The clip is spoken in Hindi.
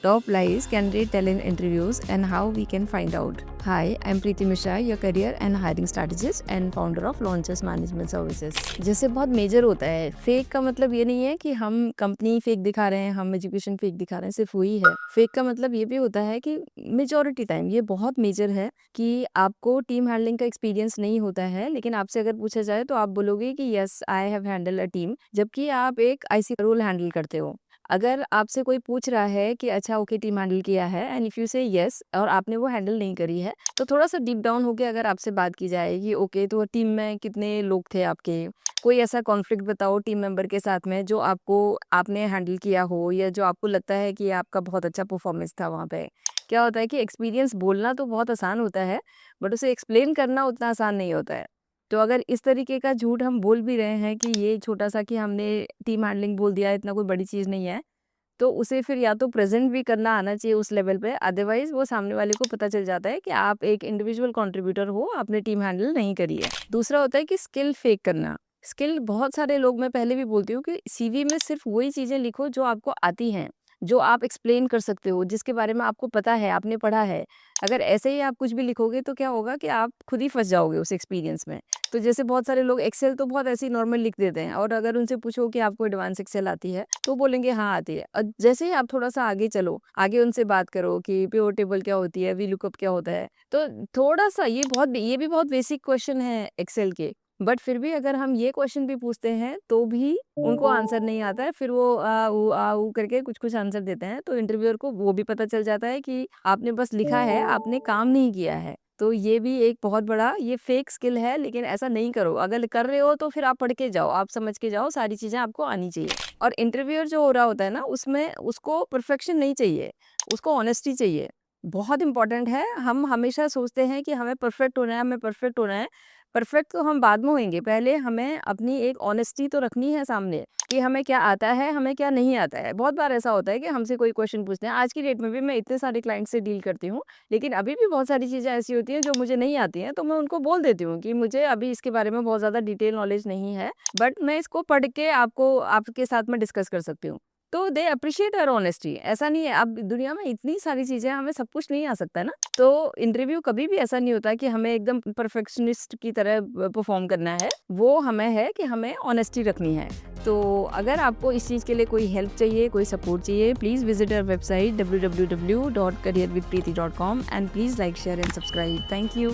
Top lies candidate tell in interviews and how we can find out. Hi, I'm Preeti Mishra, your career and hiring strategist and founder of Launches Management Services. जैसे बहुत मेजर होता है, फेक का मतलब ये नहीं है कि हम कंपनी फेक दिखा रहे हैं, हम एजुकेशन फेक दिखा रहे हैं, सिर्फ वही है। फेक का मतलब ये भी होता है कि मेजॉरिटी टाइम ये बहुत मेजर है कि आपको टीम हैंडलिंग का एक्सपीरियंस नहीं होता है, लेकिन आपसे अगर पूछा जाए तो आप बोलोगे कि yes I have handle a team, जबकि आप एक आईसी रोल हैंडल करते हो। अगर आपसे कोई पूछ रहा है कि अच्छा ओके टीम हैंडल किया है एंड इफ यू से यस और आपने वो हैंडल नहीं करी है, तो थोड़ा सा डीप डाउन होके अगर आपसे बात की जाए कि ओके तो टीम में कितने लोग थे आपके, कोई ऐसा कॉन्फ्लिक्ट बताओ टीम मेंबर के साथ में जो आपने हैंडल किया हो या जो आपको लगता है कि आपका बहुत अच्छा परफॉर्मेंस था वहाँ पे। क्या होता है कि एक्सपीरियंस बोलना तो बहुत आसान होता है, बट उसे एक्सप्लेन करना उतना आसान नहीं होता है। तो अगर इस तरीके का झूठ हम बोल भी रहे हैं कि ये छोटा-सा कि हमने टीम हैंडलिंग बोल दिया, इतना कोई बड़ी चीज़ नहीं है, तो उसे फिर या तो प्रेज़ेंट भी करना आना चाहिए उस लेवल पे, अदरवाइज़ वो सामने वाले को पता चल जाता है कि आप एक इंडिविजुअल कंट्रीब्यूटर हो, आपने टीम हैंडल नहीं करी है। दूसरा होता है कि स्किल फेक करना। स्किल बहुत सारे लोग, मैं पहले भी बोलती हूँ कि सीवी में सिर्फ़ वही चीज़ें लिखो जो आपको आती हैं, जो आप एक्सप्लेन कर सकते हो, जिसके बारे में आपको पता है, आपने पढ़ा है। अगर ऐसे ही आप कुछ भी लिखोगे तो क्या होगा कि आप खुद ही फँस जाओगे उस एक्सपीरियंस में। तो जैसे बहुत सारे लोग एक्सेल तो बहुत ऐसे ही नॉर्मल लिख देते हैं और अगर उनसे पूछो कि आपको एडवांस एक्सेल आती है, तो बोलेंगे हाँ आती है। जैसे ही आप थोड़ा-सा आगे चलो, आगे उनसे बात करो कि पिवट टेबल क्या होती है, वीलुकअप क्या होता है, तो थोड़ा-सा ये भी बहुत बेसिक क्वेश्चन है एक्सेल के। बट फिर भी अगर हम ये क्वेश्चन भी पूछते हैं, तो भी उनको आंसर नहीं आता है, फिर वो आ, ऊ करके कुछ-कुछ आंसर देते हैं, तो इंटरव्यूअर को वो भी पता चल जाता है कि आपने बस लिखा है, आपने काम नहीं किया है। तो ये भी एक बहुत बड़ा ये फेक स्किल है, लेकिन ऐसा नहीं करो। अगर कर रहे हो तो फिर आप पढ़ के जाओ, आप समझ के जाओ, सारी चीज़ें आपको आनी चाहिए। और इंटरव्यूअर जो हो रहा होता है ना, उसमें उसको परफेक्शन नहीं चाहिए, उसको ऑनेस्टी चाहिए। बहुत इम्पोर्टेंट है, हम हमेशा सोचते हैं कि हमें परफेक्ट होना है, हमें परफेक्ट होना है। परफेक्ट तो हम बाद में होएँगे, पहले हमें अपनी एक ऑनेस्टी तो रखनी है सामने कि हमें क्या आता है, हमें क्या नहीं आता है। बहुत बार ऐसा होता है कि हमसे कोई क्वेश्चन पूछते हैं, आज की डेट में भी मैं इतने सारे क्लाइंट से डील करती हूँ, लेकिन अभी भी बहुत सारी चीज़ें ऐसी होती हैं जो मुझे नहीं आती हैं, तो मैं उनको बोल देती हूँ कि मुझे अभी इसके बारे में बहुत ज़्यादा डिटेल नॉलेज नहीं है, बट मैं इसको पढ़ के आपके साथ में डिस्कस कर सकती हूँ। तो दे अप्रिशिएट हर ऑनेस्टी। ऐसा नहीं है, अब दुनिया में इतनी सारी चीज़ें, हमें सब कुछ नहीं आ सकता है ना। तो इंटरव्यू कभी भी ऐसा नहीं होता कि हमें एकदम परफेक्शनिस्ट की तरह परफॉर्म करना है। वो हमें है कि हमें ऑनेस्टी रखनी है। तो अगर आपको इस चीज़ के लिए कोई हेल्प चाहिए, कोई सपोर्ट चाहिए, please visit our website www.careerwithpreeti.com and please like, share and subscribe. Thank you.